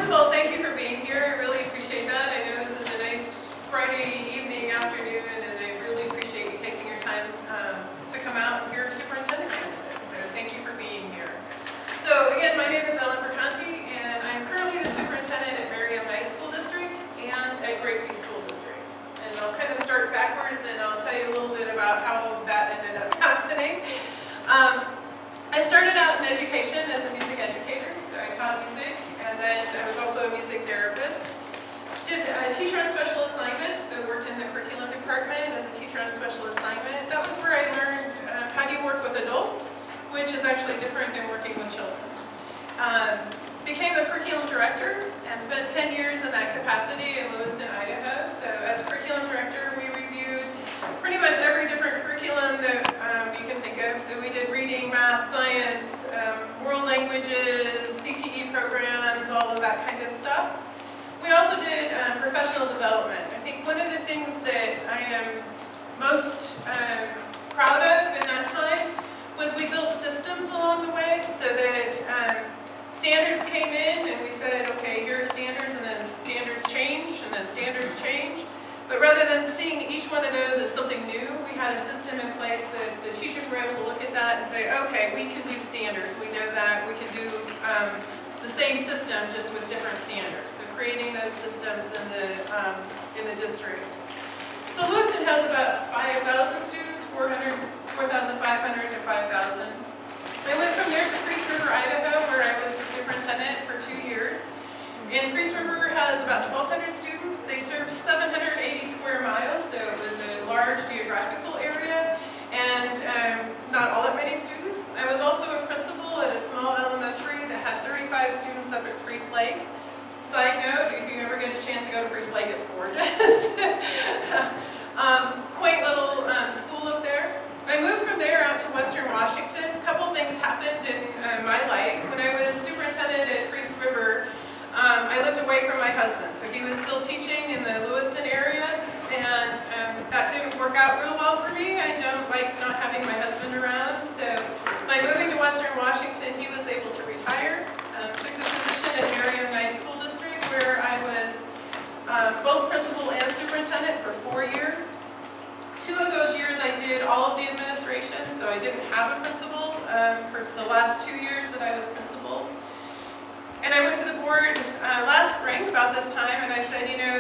of all, thank you for being here. I really appreciate that. I know this is a nice Friday evening, afternoon, and I really appreciate you taking your time to come out and hear Superintendent candidate. So thank you for being here. So again, my name is Ellen Perconti, and I'm currently the superintendent at Goldendale School District and at Grapeview School District. And I'll kind of start backwards, and I'll tell you a little bit about how that ended up happening. I started out in education as a music educator, so I taught music, and then I was also a music therapist. Did a teacher on special assignment, so worked in the curriculum department as a teacher on special assignment. That was where I learned how do you work with adults, which is actually different than working with children. Became a curriculum director and spent 10 years in that capacity in Lewiston, Idaho. So as curriculum director, we reviewed pretty much every different curriculum that you can think of. So we did reading, math, science, world languages, CTE programs, all of that kind of stuff. We also did professional development. I think one of the things that I am most proud of in that time was we built systems along the way so that standards came in and we said, okay, here are standards, and then standards change, and then standards change. But rather than seeing each one of those as something new, we had a system in place that the teachers were able to look at that and say, okay, we can do standards. We know that. We can do the same system just with different standards. So creating those systems in the district. So Lewiston has about 5,000 students, 4,500 to 5,000. I went from there to Priest River, Idaho, where I was the superintendent for 2 years. And Priest River has about 1,200 students. They serve 780 square miles, so it was a large geographical area, and not all that many students. I was also a principal at a small elementary that had 35 students up at Priest Lake. Side note, if you ever get a chance to go to Priest Lake, it's gorgeous. Quaint little school up there. I moved from there out to Western Washington. A couple things happened in my life. When I was superintendent at Priest River, I lived away from my husband. So he was still teaching in the Lewiston area, and that didn't work out real well for me. I don't like not having my husband around. So by moving to Western Washington, he was able to retire. Took the position at Marion Knight School District, where I was both principal and superintendent for 4 years. 2 of those years I did all of the administration, so I didn't have a principal for the last 2 years that I was principal. And I went to the board last spring about this time, and I said, you know,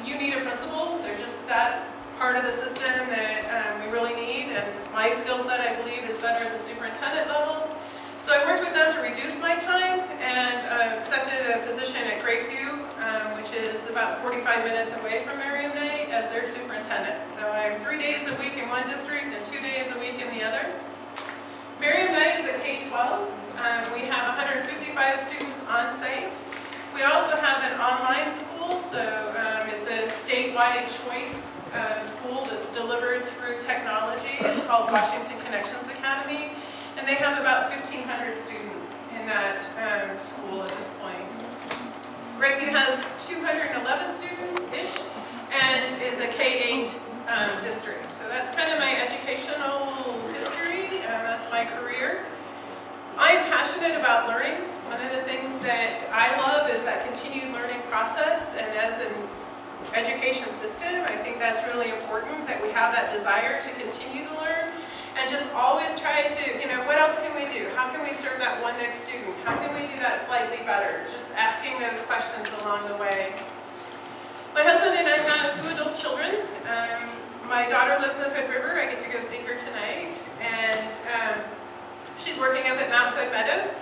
you need a principal. There's just that part of the system that we really need, and my skill set, I believe, is better at the superintendent level. So I worked with them to reduce my time and accepted a position at Grapeview, which is about 45 minutes away from Marion Knight, as their superintendent. So I'm 3 days a week in one district and 2 days a week in the other. Marion Knight is a K-12. We have 155 students on site. We also have an online school, so it's a statewide choice school that's delivered through technology. It's called Washington Connections Academy, and they have about 1,500 students in that school at this point. Grapeview has 211 students-ish and is a K-8 district. So that's kind of my educational history, that's my career. I am passionate about learning. One of the things that I love is that continued learning process, and as an education system, I think that's really important that we have that desire to continue to learn and just always try to, you know, what else can we do? How can we serve that one next student? How can we do that slightly better? Just asking those questions along the way. My husband and I have 2 adult children. My daughter lives up at River. I get to go see her tonight. And she's working up at Mount Hood Meadows.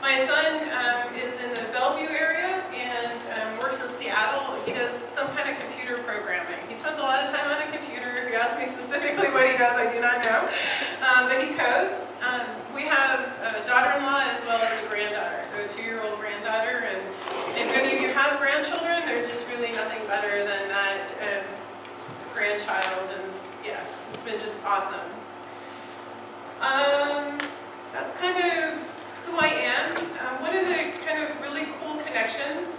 My son is in the Bellevue area and works in Seattle. He does some kind of computer programming. He spends a lot of time on a computer. If you ask me specifically what he does, I do not know. But he codes. We have a daughter-in-law as well as a granddaughter, so a 2-year-old granddaughter. And when you have grandchildren, there's just really nothing better than that grandchild. And yeah, it's been just awesome. That's kind of who I am. One of the kind of really cool connections,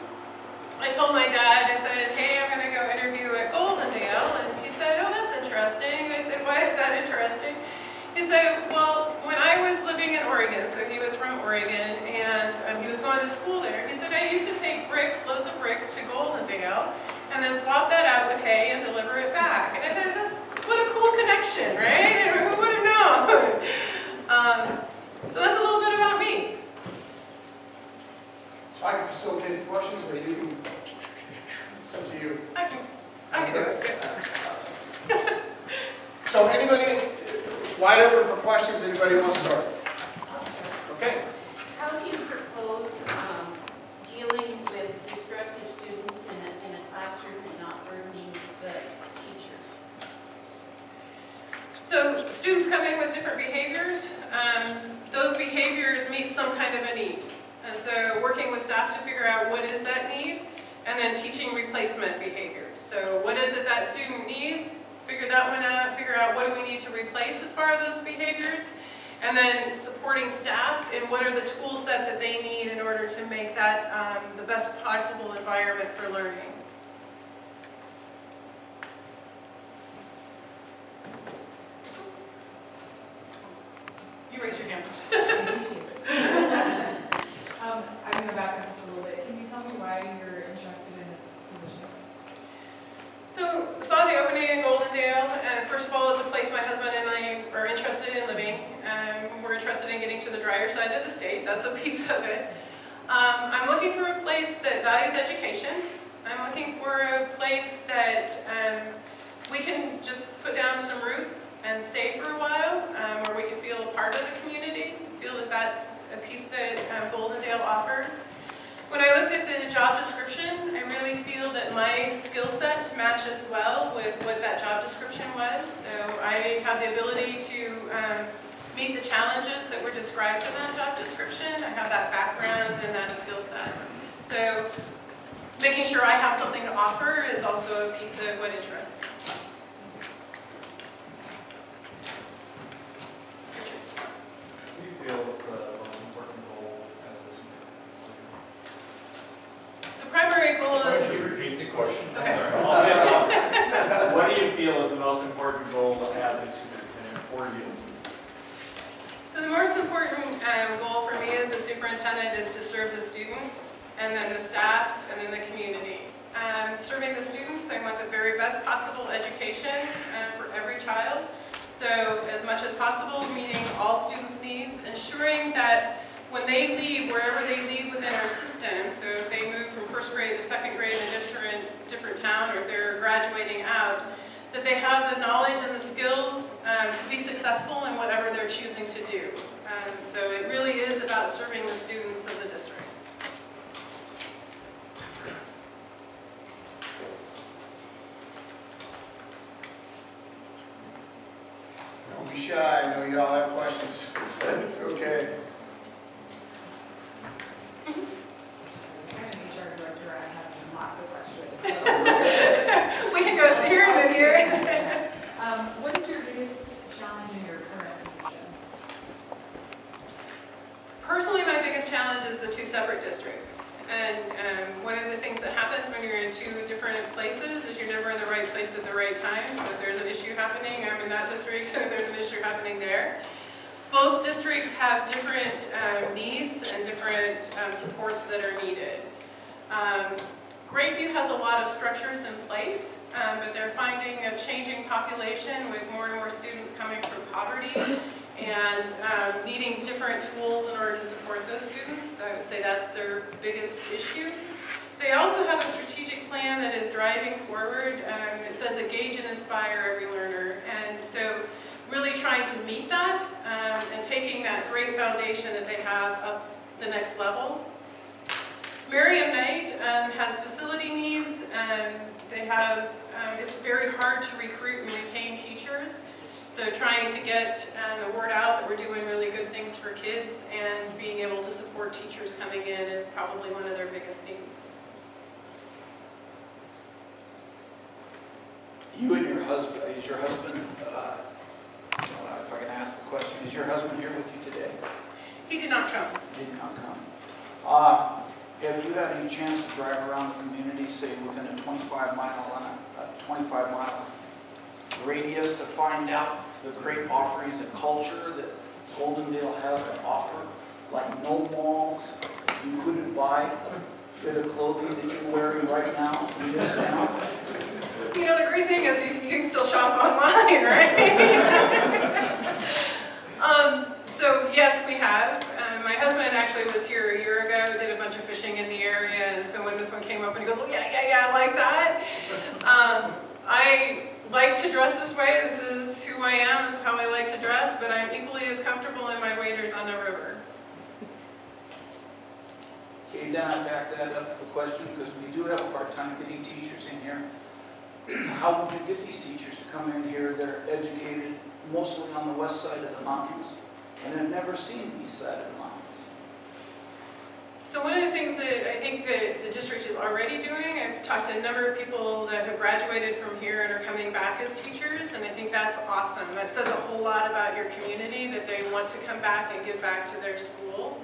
I told my dad, I said, hey, I'm going to go interview at Goldendale, and he said, oh, that's interesting. I said, why is that interesting? He said, well, when I was living in Oregon, so he was from Oregon, and he was going to school there, he said, I used to take bricks, swap that out with hay and deliver it back. And then what a cool connection, right? Who would have known? So that's a little bit about me. So I can facilitate the questions, or you can, it's up to you. I can do it. So anybody, it's wide open for questions, anybody want to start? Okay. How do you propose dealing with disruptive students in a classroom and not burdening the teacher? So students come in with different behaviors. Those behaviors meet some kind of a need. And so working with staff to figure out what is that need, and then teaching replacement behaviors. So what is it that student needs? Figure that one out, figure out what do we need to replace as far as those behaviors, and then supporting staff in what are the tool set that they need in order to make that the best possible environment for learning. You raise your hand first. I'm going to back up just a little bit. Can you tell me why you're interested in this position? So, saw the opening in Goldendale, and first of all, it's a place my husband and I are interested in living. We're interested in getting to the drier side of the state. That's a piece of it. I'm looking for a place that values education. I'm looking for a place that we can just put down some roots and stay for a while, where we can feel a part of the community, feel that that's a piece that Goldendale offers. When I looked at the job description, I really feel that my skill set matches well with what that job description was. So I have the ability to meet the challenges that were described in that job description. I have that background and that skill set. So making sure I have something to offer is also a piece of what interests me. What do you feel is the most important goal as a superintendent? The primary goal is... Can you repeat the question? Okay. I'll say it again. What do you feel is the most important goal as a superintendent for you? So the most important goal for me as a superintendent is to serve the students, and then the staff, and then the community. Serving the students, I want the very best possible education for every child. So as much as possible, meeting all students' needs, ensuring that when they leave, wherever they leave within our system, so if they move from first grade to second grade in a different town, or if they're graduating out, that they have the knowledge and the skills to be successful in whatever they're choosing to do. So it really is about serving the students of the district. Don't be shy, I know y'all have questions. It's okay. I'm an HR director. I have lots of questions. We can go see here and then here. What is your biggest challenge in your current position? Personally, my biggest challenge is the two separate districts. And one of the things that happens when you're in two different places is you're never in the right place at the right time. So if there's an issue happening, I'm in that district, so there's an issue happening there. Both districts have different needs and different supports that are needed. Grapeview has a lot of structures in place, but they're finding a changing population with more and more students coming from poverty and needing different tools in order to support those students. So I would say that's their biggest issue. They also have a strategic plan that is driving forward. It says engage and inspire every learner. And so really trying to meet that and taking that great foundation that they have up the next level. Miriam Knight has facility needs. They have, it's very hard to recruit and retain teachers. So trying to get the word out that we're doing really good things for kids and being able to support teachers coming in is probably one of their biggest needs. You and your husband, is your husband, if I can ask the question, is your husband here with you today? He did not come. He did not come. Have you had any chance to drive around the community, say within a 25-mile radius, to find out the great offerings and culture that Goldendale has to offer? Like no malls, you couldn't buy the fit of clothing that you're wearing right now in this town. you know, the great thing is you can still shop online, right? So yes, we have. My husband actually was here a year ago, did a bunch of fishing in the area, and so when this one came open, he goes, well, yeah, I like that. I like to dress this way. This is who I am. This is how I like to dress, but I'm equally as comfortable in my waders on the river. Okay, then I back that up with a question, because we do have a part-time getting teachers in here. How would you get these teachers to come in here? They're educated mostly on the west side of the mountains, and have never seen the east side of the mountains. So one of the things that I think that the district is already doing, I've talked to a number of people that have graduated from here and are coming back as teachers, and I think that's awesome. That says a whole lot about your community, that they want to come back and give back to their school.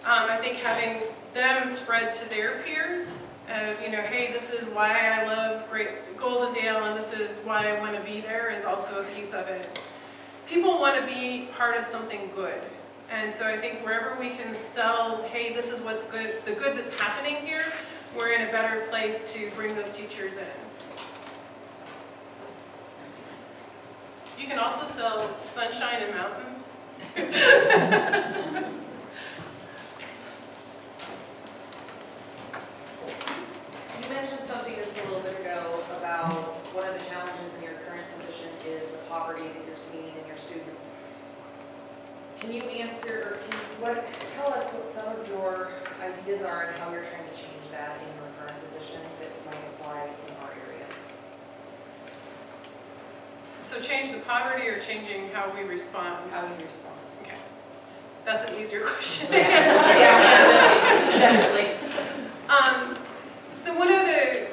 I think having them spread to their peers of, you know, hey, this is why I love Goldendale and this is why I want to be there is also a piece of it. People want to be part of something good. And so I think wherever we can sell, hey, this is what's good, the good that's happening here, we're in a better place to bring those teachers in. You can also sell sunshine and mountains. You mentioned something just a little bit ago about one of the challenges in your current position is the poverty that you're seeing in your students. Can you answer, or tell us what some of your ideas are and how you're trying to change that in your current position that might apply in our area? So change the poverty or changing how we respond? How we respond. Okay. That's an easier question. Yeah, definitely. So one of the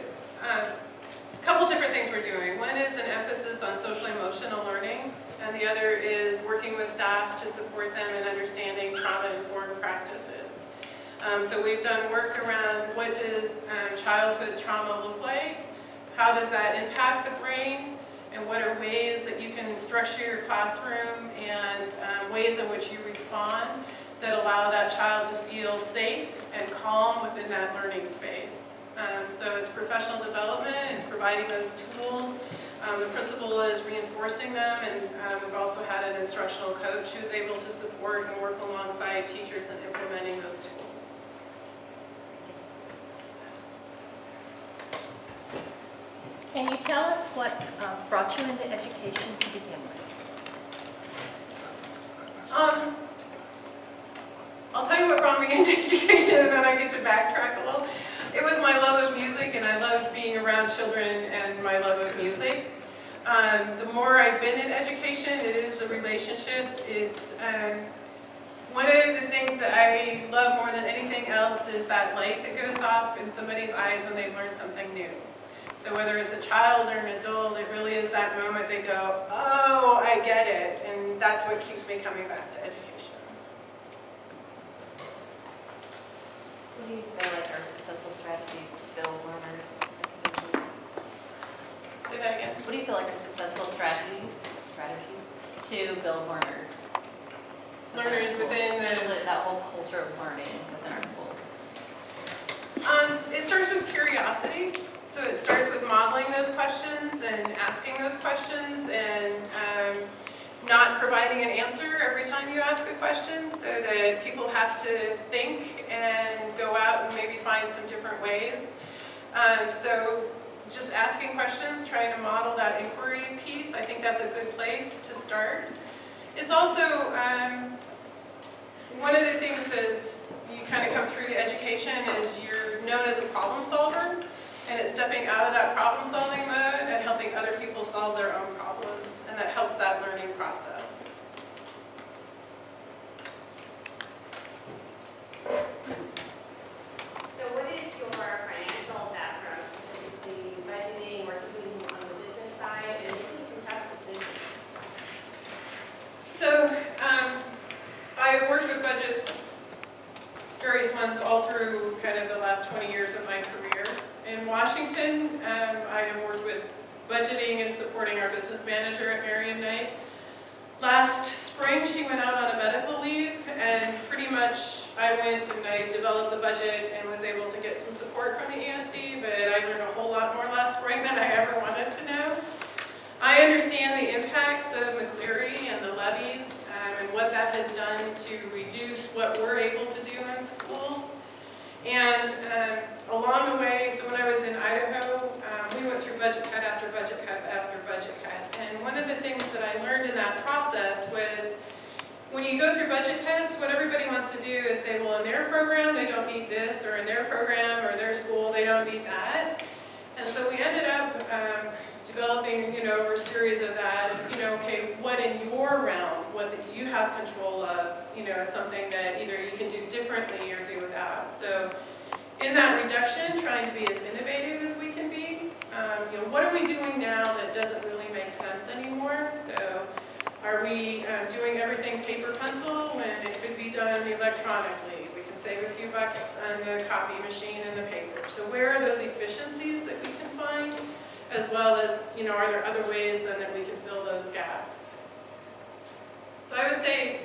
couple different things we're doing. One is an emphasis on social emotional learning, and the other is working with staff to support them in understanding trauma-informed practices. So we've done work around what does childhood trauma look like, how does that impact the brain, and what are ways that you can structure your classroom and ways in which you respond that allow that child to feel safe and calm within that learning space. So it's professional development, it's providing those tools. The principal is reinforcing them, and we've also had an instructional coach who's able to support and work alongside teachers in implementing those tools. Can you tell us what brought you into education to begin with? I'll tell you what brought me into education, and then I get to backtrack a little. It was my love of music, and I loved being around children and my love of music. The more I've been in education, it is the relationships. It's one of the things that I love more than anything else is that light that goes off in somebody's eyes when they learn something new. So whether it's a child or an adult, it really is that moment they go, oh, I get it. And that's what keeps me coming back to education. What do you feel like are successful strategies to build learners? Say that again. What do you feel like are successful strategies to build learners? Learners within Just the... that whole culture of learning within our schools. It starts with curiosity. So it starts with modeling those questions and asking those questions and not providing an answer every time you ask a question so that people have to think and go out and maybe find some different ways. So just asking questions, trying to model that inquiry piece, I think that's a good place to start. It's also, one of the things as you kind of come through the education is you're known as a problem solver, and it's stepping out of that problem solving mode and helping other people solve their own problems, and that helps that learning process. So what is your financial background, specifically budgeting, working on the business side, and making some tough decisions? So I've worked with budgets, various ones, all through kind of the last 20 years of my career. In Washington, I have worked with budgeting and supporting our business manager at Miriam Knight. Last spring, she went out on a medical leave, and pretty much I went and I developed the budget and was able to get some support from the ESD, but I learned a whole lot more last spring than I ever wanted to know. budget cuts, what everybody wants to do is say, well, in their program, they don't need this, or in their program or their school, they don't need that. And so we ended up developing, over a series of that, okay, what in your realm, what that you have control of, is something that either you can do differently or do without. So in that reduction, trying to be as innovative as we can be. What are we doing now that doesn't really make sense anymore? So are we doing everything paper pencil when it could be done electronically? We can save a few bucks on the copy machine and the paper. So where are those efficiencies that we can find? As well as, are there other ways then that we can fill those gaps? So I would say,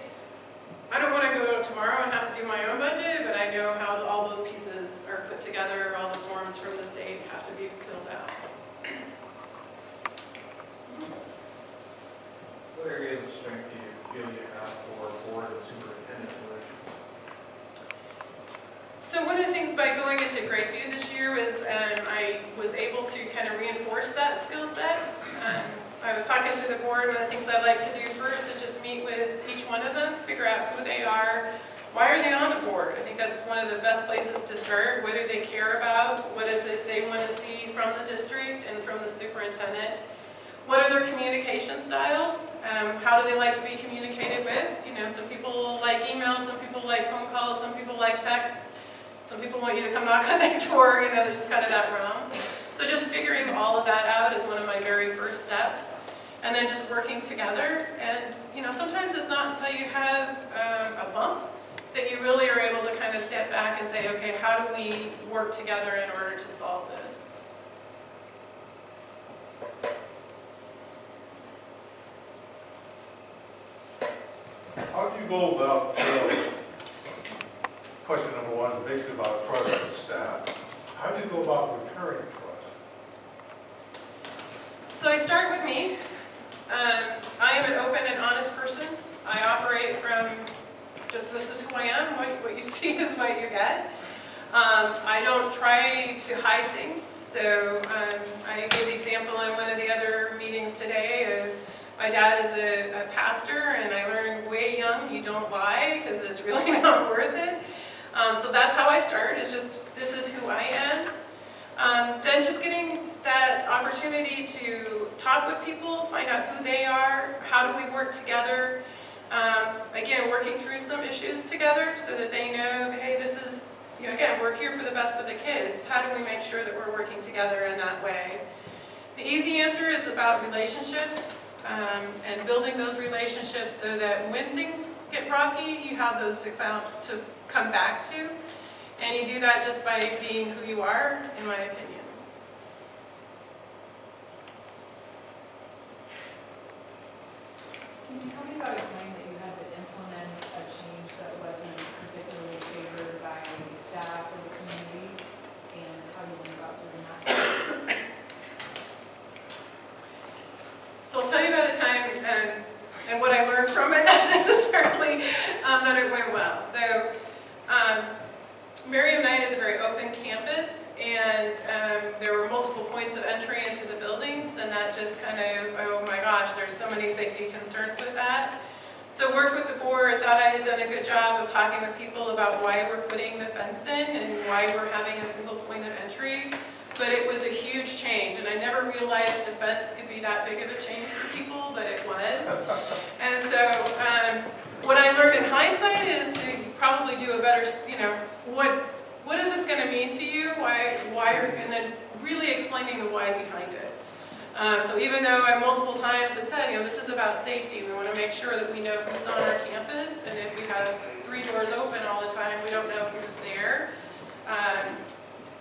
I don't want to go tomorrow and have to do my own budget, but I know how all those pieces are put together, all the forms from the state have to be filled out. What areas of strength do you feel you have for board and superintendent relations? So one of the things by going into Greatview this year was I was able to kind of reinforce that skill set. I was talking to the board, one of the things I like to do first is just meet with each one of them, figure out who they are, why are they on the board? I think that's one of the best places to start. What do they care about? What is it they want to see from the district and from the superintendent? What are their communication styles? How do they like to be communicated with? Some people like emails, some people like phone calls, some people like texts. Some people want you to come knock on their door, there's kind of that realm. So just figuring all of that out is one of my very first steps. And then just working together. And, sometimes it's not until you have a bump that you really are able to kind of step back and say, okay, how do we work together in order to solve this? How do you go about, question number one is basically about trust with staff. How do you go about repairing trust? So I start with me. I am an open and honest person. I operate from just this is who I am. What you see is what you get. I don't try to hide things. So I gave the example in one of the other meetings today. My dad is a pastor, and I learned way young, you don't lie because it's really not worth it. So that's how I start, is just, this is who I am. Then just getting that opportunity to talk with people, find out who they are, how do we work together. Again, working through some issues together so that they know, hey, this is, again, we're here for the best of the kids. How do we make sure that we're working together in that way? The easy answer is about relationships. And building those relationships so that when things get rocky, you have those to come back to. And you do that just by being who you are, in my opinion. Can you tell me about a time that you had to implement a change that wasn't particularly favored by the staff or the community, and how you went about doing that? So I'll tell you about a time and what I learned from it, not necessarily that it went well. So Merriam Knight is a very open campus, and there were multiple points of entry into the buildings, and that just kind of, oh my gosh, there's so many safety concerns with that. So worked with the board, thought I had done a good job of talking with people about why we're putting the fence in and why we're having a single point of entry. But it was a huge change, and I never realized a fence could be that big of a change for people, but it was. And so what I learned in hindsight is to probably do a better, what is this going to mean to you? Why, and then really explaining the why behind it. So even though I multiple times have said, this is about safety, we want to make sure that we know who's on our campus, and if we have 3 doors open all the time, we don't know who's there.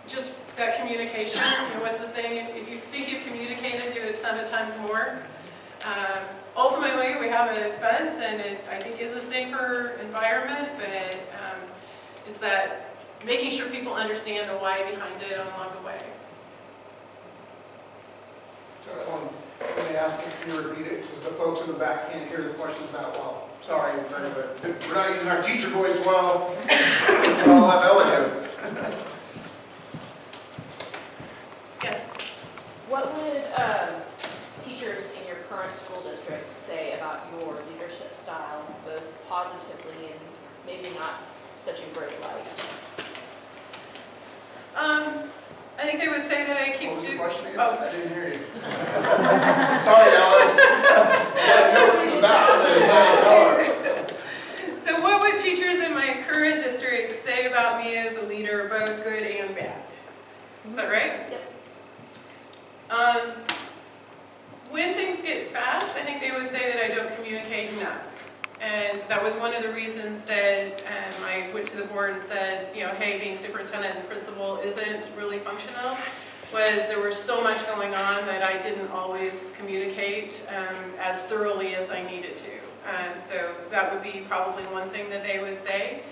Just that communication, what's the thing, if you think you've communicated, do it 7 times more. Ultimately, we have a fence, and it, I think, is a safer environment, but it's that making sure people understand the why behind it along the way. Let me ask if you repeat it, because the folks in the back can't hear the questions that well. Sorry, everybody, but we're not using our teacher voice well, so I'll have Ellen do it. Yes? What would teachers in your current current school district say about your leadership style, both positively and maybe not such a great light? I think they would say that I keep What was the students. question again? Oh. I didn't hear you. Sorry, Ellen. Yeah, you were in the back, so yeah, tell her. So what would teachers in my current district say about me as a leader, both good and bad? Is that right? Yep. When things get fast, I think they would say that I don't communicate enough. And that was one of the reasons that I went to the board and said, you know, hey, being superintendent and principal isn't really functional, was there was so much going on that I didn't always communicate as thoroughly as I needed to. So that would be probably one thing that they would say.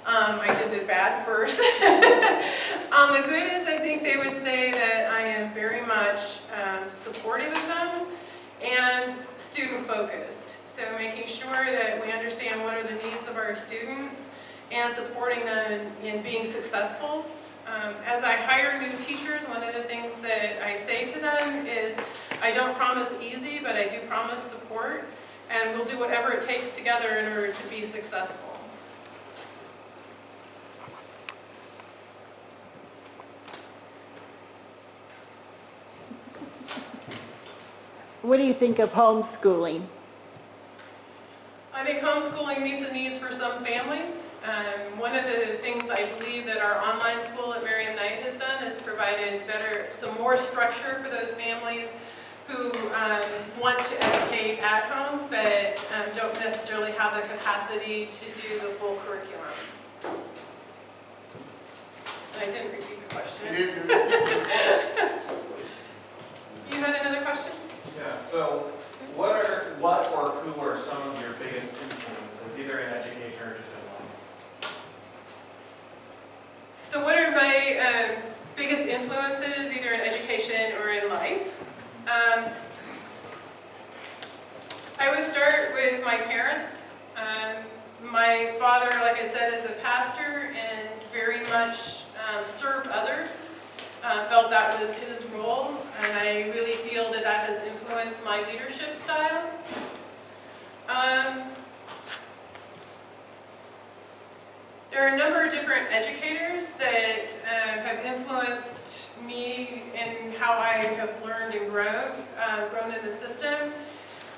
I did the bad first. The good is I think they would say that I am very much supportive of them and student focused. So making sure that we understand what are the needs of our students and supporting them in being successful. As I hire new teachers, one of the things that I say to them is I don't promise easy, but I do promise support, and we'll do whatever it takes together in order to be successful. What do you think of homeschooling? I think homeschooling meets the needs for some families. One of the things I believe that our online school at Miriam Knight has done is provided some more structure for those families who want to educate at home but don't necessarily have the capacity to do the full curriculum. I didn't repeat the question. You didn't. You had another question? Yeah, so what or who are some of your biggest influences, either in education or just in life? So what are my biggest influences, either in education or in life? I would start with my parents. My father, like I said, is a pastor and very much served others. Felt that was his role, and I really feel that that has influenced my leadership style. There are a number of different educators that have influenced me in how I have learned and grown in the system.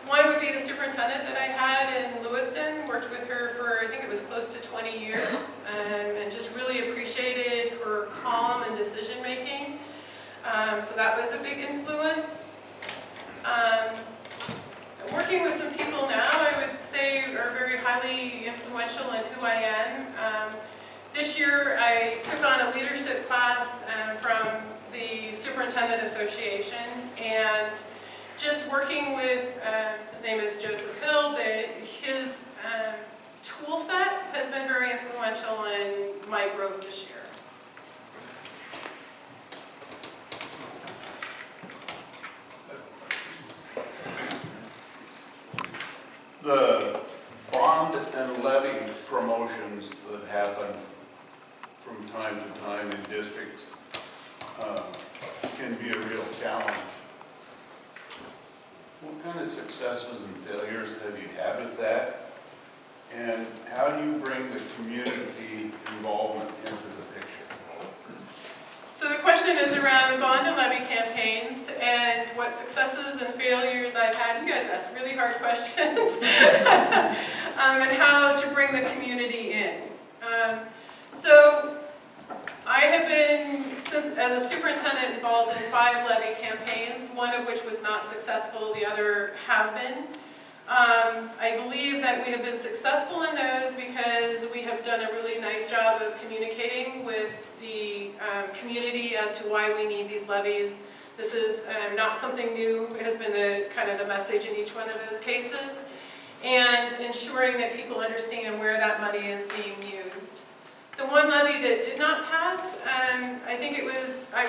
One would be the superintendent that I had in Lewiston, worked with her for, I think it was close to 20 years, and just really appreciated her calm and decision making. So that was a big influence. Working with some people now, I would say, are very highly influential in who I am. This year, I took on a leadership class from the Superintendent Association, and just working with, his name is Joseph Hill, his tool set has been very influential in my growth this year. The bond and levy promotions that happen from time to time in districts can be a real challenge. What kind of successes and failures have you had with that? And how do you bring the community involvement into the picture? So the question is around bond and levy campaigns and what successes and failures I've had. You guys ask really hard questions. And how to bring the community in. So I have been, as a superintendent, involved in 5 levy campaigns, one of which was not successful, the other have been. I believe that we have been successful in those because we have done a really nice job of communicating with the community as to why we need these levies. This is not something new. It has been the kind of the message in each one of those cases. And ensuring that people understand where that money is being used. The one levy that did not pass, I think I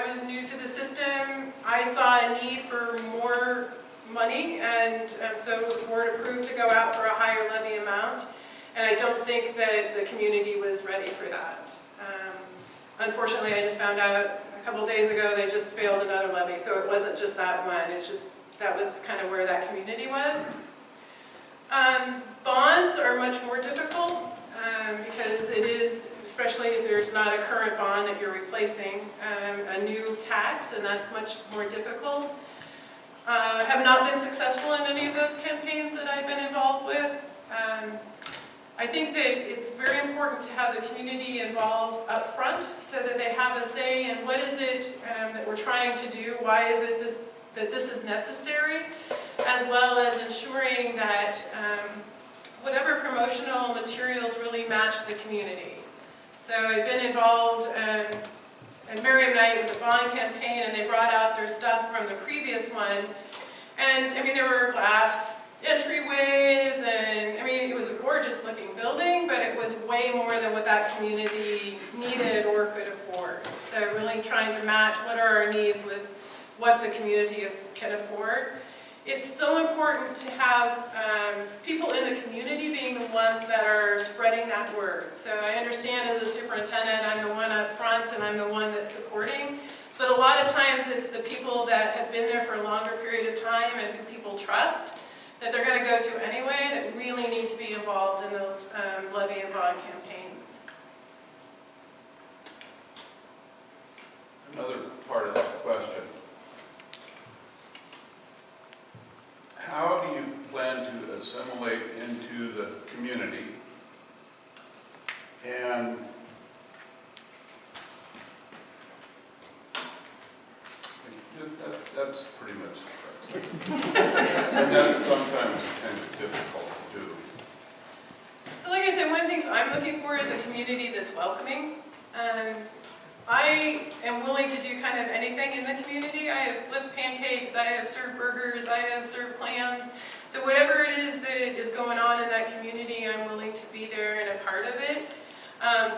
was new to the system. I saw a need for more money, and so the board approved to go out for a higher levy amount. And I don't think that the community was ready for that. Unfortunately, I just found out a couple days ago they just failed another levy, so it wasn't just that one. It's just that was kind of where that community was. Bonds are much more difficult because it is, especially if there's not a current bond that you're replacing, a new tax, and that's much more difficult. Have not been successful in any of those campaigns that I've been involved with. I think that it's very important to have the community involved up front so that they have a say in what is it that we're trying to do, why is it that this is necessary, as well as ensuring that whatever promotional materials really match the community. So I've been involved at Merriam Night with the bond campaign, and they brought out their stuff from the previous one. And I mean, there were glass entryways, and I mean, it was a gorgeous looking building, but it was way more than what that community needed or could afford. So really trying to match what are our needs with what the community can afford. It's so important to have people in the community being the ones that are spreading that word. So I understand as a superintendent, I'm the one up front and I'm the one that's supporting, but a lot of times it's the people that have been there for a longer period of time and who people trust that they're going to go to anyway that really need to be involved in those levy and bond campaigns. Another part of that question. How do you plan to assimilate into the community? And that's pretty much the question. And that's sometimes kind of difficult to do. So like I said, one of the things I'm looking for is a community that's welcoming. I am willing to do kind of anything in the community. I have flipped pancakes, I have served burgers, I have served clams. So whatever it is that is going on in that community, I'm willing to be there and a part of it.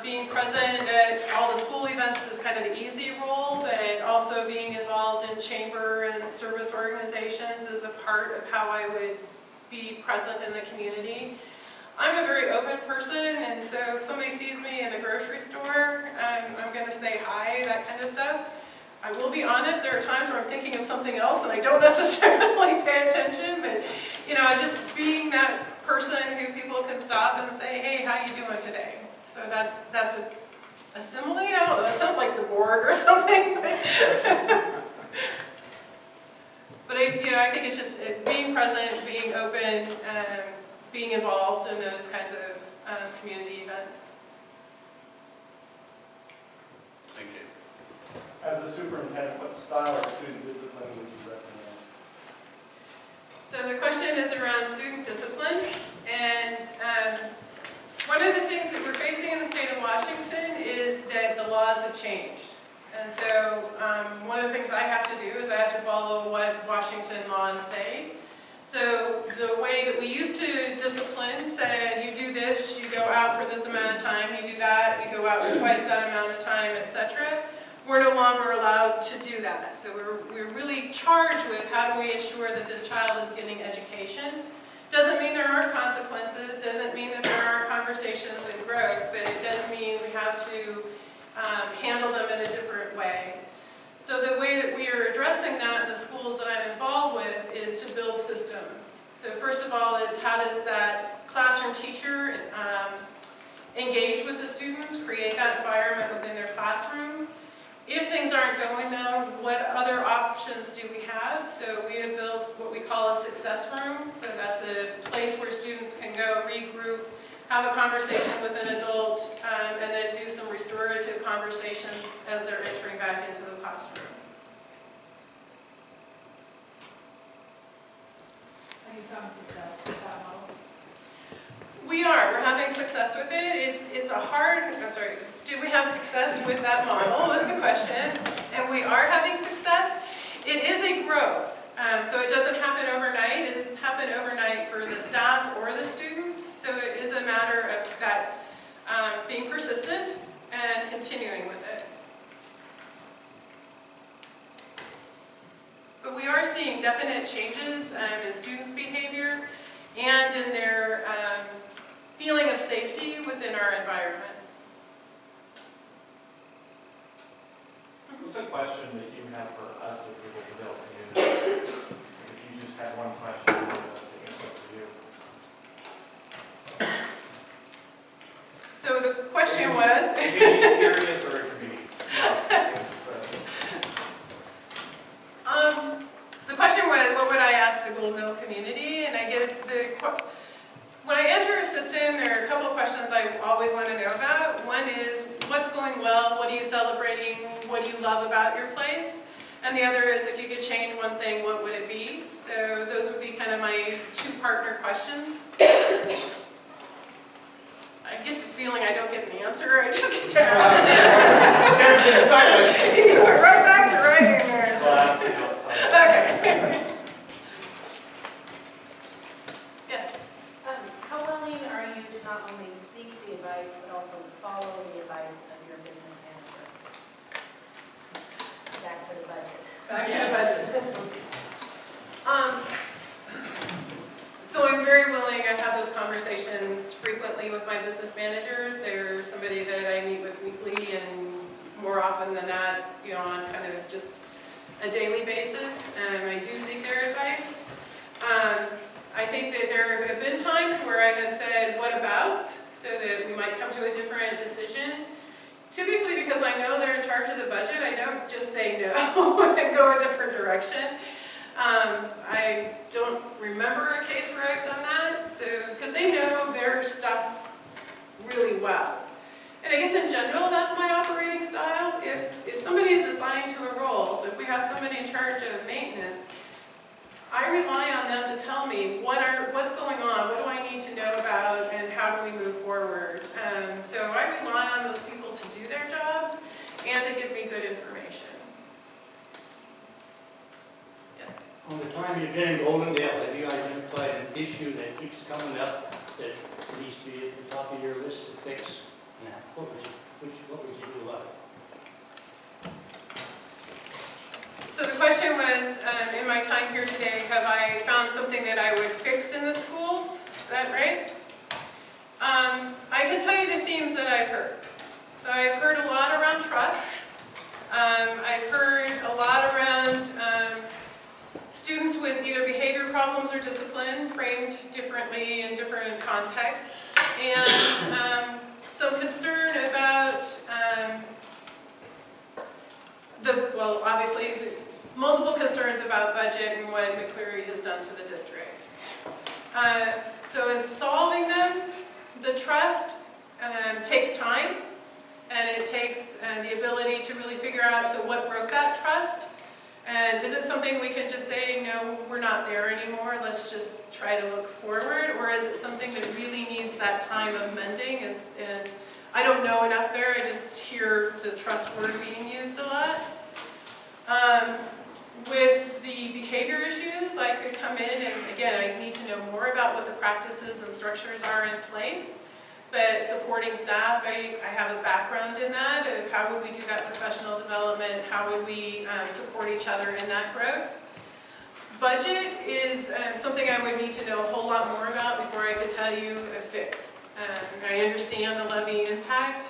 Being present at all the school events is kind of the easy role, but also being involved in chamber and service organizations is a part of how I would be present in the community. I'm a very open person, and so if somebody sees me in the grocery store, I'm going to say hi, that kind of stuff. I will be honest, there are times where I'm thinking of something else and I don't necessarily pay attention, but you know, just being that person who people can stop and say, hey, how you doing today? So that's a assimilate. I don't know, that sounds like the Borg or something. But I think it's just being present, being open, being involved in those kinds of community events. Thank you. As a superintendent, what style of student discipline would you recommend? So the question is around student discipline, and one of the things that we're facing in the state of Washington is that the laws have changed. And so one of the things I have to do is I have to follow what Washington laws say. So the way that we used to discipline said, you do this, you go out for this amount of time, you do that, you go out for twice that amount of time, etc. We're no longer allowed to do that. So we're really charged with how do we ensure that this child is getting education. Doesn't mean there aren't consequences, doesn't mean that there aren't conversations and growth, but it does mean we have to handle them in a different way. So the way that we are addressing that in the schools that I'm involved with is to build systems. So first of all is how does that classroom teacher engage with the students, create that environment within their classroom. If things aren't going though, what other options do we have? So we have built what we call a success room. So that's a place where students can go regroup, have a conversation with an adult, and then do some restorative conversations as they're entering back into the classroom. Have you found success with that model? We're having success with it. It's a hard, do we have success with that model was the question. And we are having success. It is a growth. So it doesn't happen overnight. It doesn't happen overnight for the staff or the students. So it is a matter of that being persistent and continuing with it. But we are seeing definite changes in students' behavior and in their feeling of safety within our environment. What's a question that you have for us as the Goldendale community in the you just had one question, and that's the answer for you. So the question was, It can be serious or it can be not serious, but the question was, what would I ask the Goldendale community? And I guess when I enter a system, there are a couple of questions I always want to know about. One is, what's going well? What are you celebrating? What do you love about your place? And the other is, if you could change one thing, what would it be? So those would be kind of my two partner questions. I get the feeling I don't get an answer, I just get to Everything's silence. You went right back to writing there. I'll ask you outside. Okay. Yes. How willing are you to not only seek the advice, but also follow the advice of your business manager? Back to the budget. Back to the budget. So I'm very willing, I have those conversations frequently with my business managers. They're somebody that I meet with weekly and more often than that, on kind of just a daily basis. And I do seek their advice. I think that there have been times where I have said, what about? So that we might come to a different decision. Typically because I know they're in charge of the budget, I don't just say no and go a different direction. I don't remember a case where I've done that, because they know their stuff really well. And I guess in general, that's my operating style. If somebody is assigned to a role, so if we have somebody in charge of maintenance, I rely on them to tell me what's going on, what do I need to know about, and how do we move forward. So I rely on those people to do their jobs and to give me good information. Yes. On the time you've been in Goldendale, have you identified an issue that keeps coming up that needs to be at the top of your list to fix? And what would you do about it? So the question was, in my time here today, have I found something that I would fix in the schools? Is that right? I can tell you the themes that I've heard. So I've heard a lot around trust. I've heard a lot around students with either behavior problems or discipline framed differently in different contexts. And some concern about obviously, multiple concerns about budget and what McCleary has done to the district. So in solving them, the trust takes time, and it takes the ability to really figure out, so what broke that trust? And is it something we could just say, no, we're not there anymore, let's just try to look forward? Or is it something that really needs that time of mending? And I don't know enough there, I just hear the trust word being used a lot. With the behavior issues, I could come in and, again, I need to know more about what the practices and structures are in place. But supporting staff, I have a background in that. Of how would we do that professional development? How would we support each other in that growth? Budget is something I would need to know a whole lot more about before I could tell you a fix. I understand the levy impact,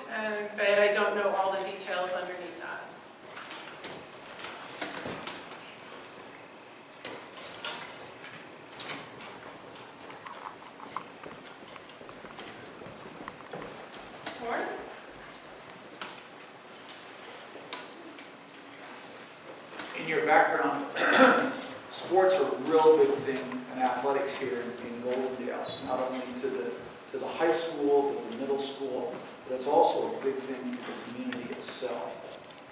but I don't know all the details underneath that. More? In your background, sports are a real big thing in athletics here in Goldendale, not only to the high school, to the middle school, but it's also a big thing in the community itself.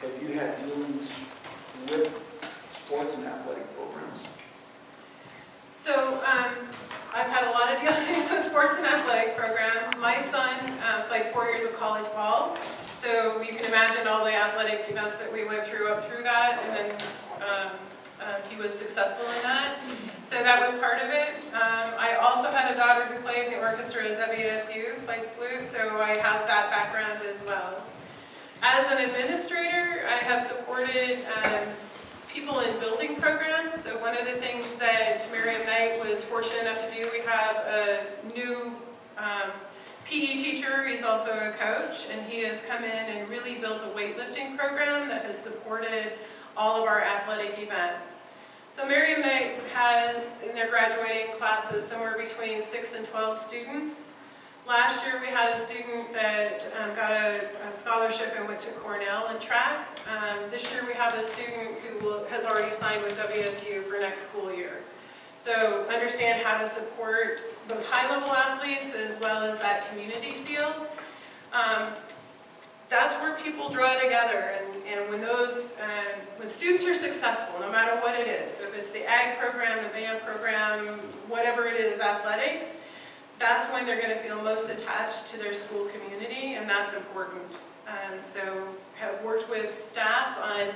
Have you had dealings with sports and athletic programs? So I've had a lot of dealings with sports and athletic programs. My son played 4 years of college ball, so you can imagine all the athletic events that we went through up through that, and then he was successful in that. So that was part of it. I also had a daughter who played in the orchestra at WSU, played flute, so I have that background as well. As an administrator, I have supported people in building programs. So one of the things that Miriam Knight was fortunate enough to do, we have a new PE teacher. He's also a coach, and he has come in and really built a weightlifting program that has supported all of our athletic events. So Miriam Knight has in their graduating classes somewhere between 6 and 12 students. Last year we had a student that got a scholarship and went to Cornell in track. This year we have a student who has already signed with WSU for next school year. So understand how to support those high-level athletes as well as that community feel. That's where people draw together, and when students are successful, no matter what it is, so if it's the ag program, the band program, whatever it is, athletics, that's when they're going to feel most attached to their school community, and that's important. So have worked with staff on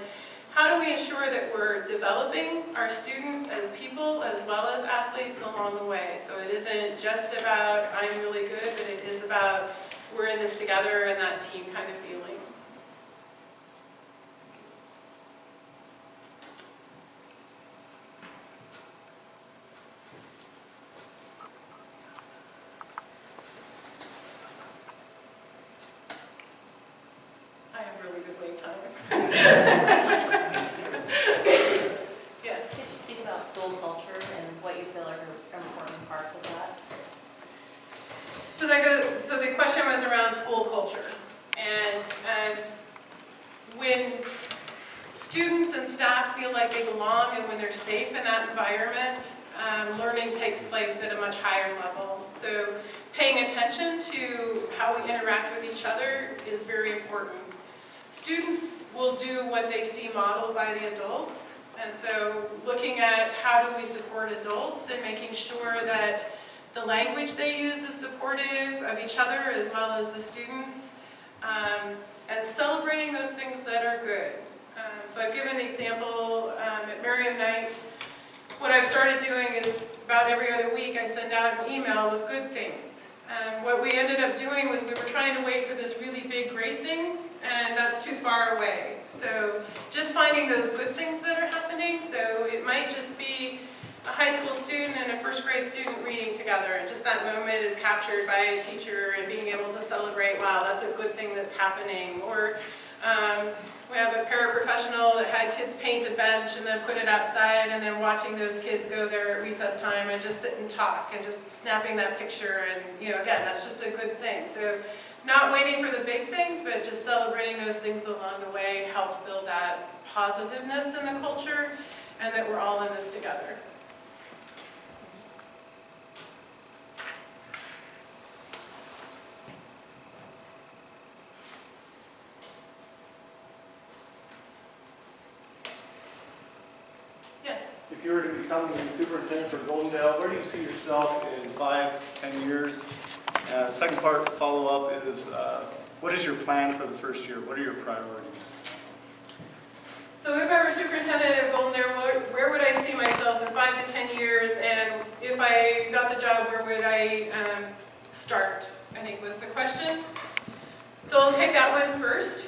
how do we ensure that we're developing our students as people as well as athletes along the way. So it isn't just about I'm really good, but it is about we're in this together and that team kind of feeling. I have really good wait time. Yes. Could you speak about school culture and what you feel are important parts of that? So the question was around school culture. And when students and staff feel like they belong and when they're safe in that environment, learning takes place at a much higher level. So paying attention to how we interact with each other is very important. Students will do what they see modeled by the adults. And so looking at how do we support adults and making sure that the language they use is supportive of each other as well as the students, and celebrating those things that are good. So I've given the example at Miriam Knight. What I've started doing is about every other week I send out an email with good things. What we ended up doing was we were trying to wait for this really big great thing, and that's too far away. So just finding those good things that are happening. So it might just be a high school student and a first grade student reading together, and just that moment is captured by a teacher and being able to celebrate, wow, that's a good thing that's happening. Or we have a paraprofessional that had kids paint a bench and then put it outside, and then watching those kids go there at recess time and just sit and talk and just snapping that picture, and again, that's just a good thing. So not waiting for the big things, but just celebrating those things along the way helps build that positiveness in the culture and that we're all in this together. Yes. If you were to become the superintendent for Goldendale, where do you see yourself in 5, 10 years? The second part follow-up is, what is your plan for the first year? What are your priorities? So if I were superintendent at Goldendale, where would I see myself in 5 to 10 years? And if I got the job, where would I start, I think was the question. So I'll take that one first.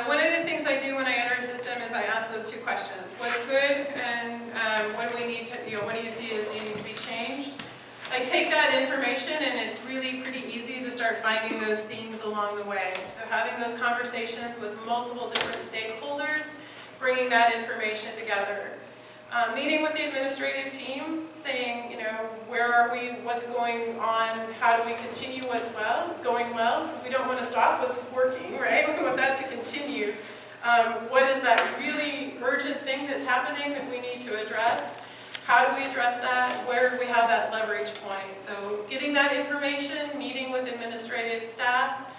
One of the things I do when I enter a system is I ask those two questions. What's good, and what do we need to, what do you see as needing to be changed? I take that information, and it's really pretty easy to start finding those themes along the way. So having those conversations with multiple different stakeholders, bringing that information together. Meeting with the administrative team, saying, where are we, what's going on, how do we continue what's going well, because we don't want to stop what's working, right? We want that to continue. What is that really urgent thing that's happening that we need to address? How do we address that? Where do we have that leverage point? So getting that information, meeting with administrative staff.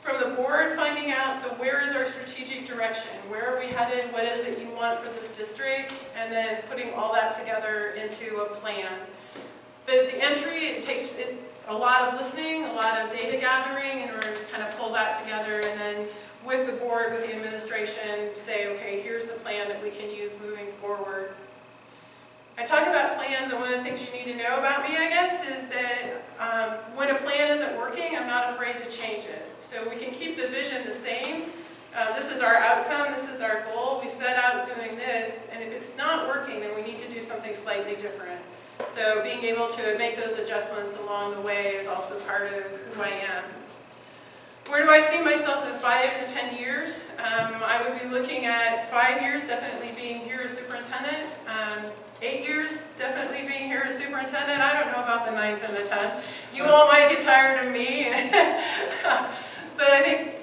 From the board, finding out, so where is our strategic direction? Where are we headed? What is it you want for this district? And then putting all that together into a plan. But at the entry, it takes a lot of listening, a lot of data gathering in order to kind of pull that together, and then with the board, with the administration, say, okay, here's the plan that we can use moving forward. I talk about plans, and one of the things you need to know about me, I guess, is that when a plan isn't working, I'm not afraid to change it. So we can keep the vision the same. This is our outcome, this is our goal. We set out doing this, and if it's not working, then we need to do something slightly different. So being able to make those adjustments along the way is also part of who I am. Where do I see myself in 5 to 10 years? I would be looking at 5 years, definitely being here as superintendent. superintendent. 8 years definitely being here as superintendent. I don't know about the 9th and the 10th. You all might get tired of me. But I think,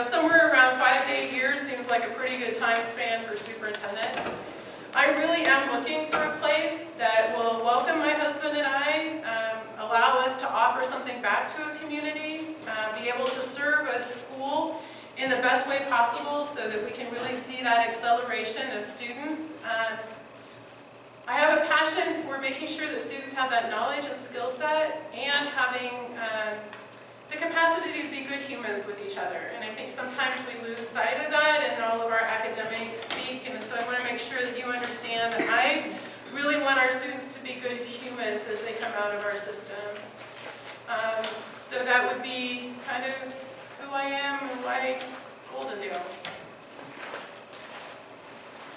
somewhere around 5 to 8 years seems like a pretty good time span for superintendents. I really am looking for a place that will welcome my husband and I, allow us to offer something back to a community, be able to serve a school in the best way possible so that we can really see that acceleration of students. I have a passion for making sure that students have that knowledge and skill set and having the capacity to be good humans with each other. And I think sometimes we lose sight of that in all of our academic speak, and so I want to make sure that you understand that I really want our students to be good humans as they come out of our system. So that would be kind of who I am and why Goldendale.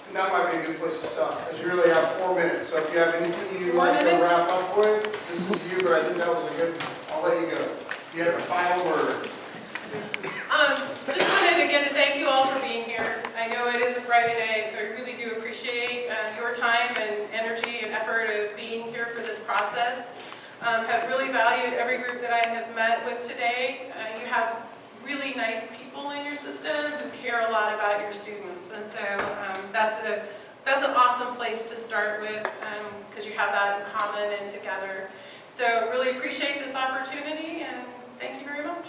And that might be a good place to stop, because you really have 4 minutes. So if you have anything you'd like to 4 minutes? wrap up with, this is you, but I think that was a good, I'll let you go. You have the final word. Just wanted again to thank you all for being here. I know it is a Friday day, so I really do appreciate your time and energy and effort of being here for this process. Have really valued every group that I have met with today. You have really nice people in your system who care a lot about your students, and so that's an awesome place to start with because you have that in common and together. So really appreciate this opportunity, and thank you very much.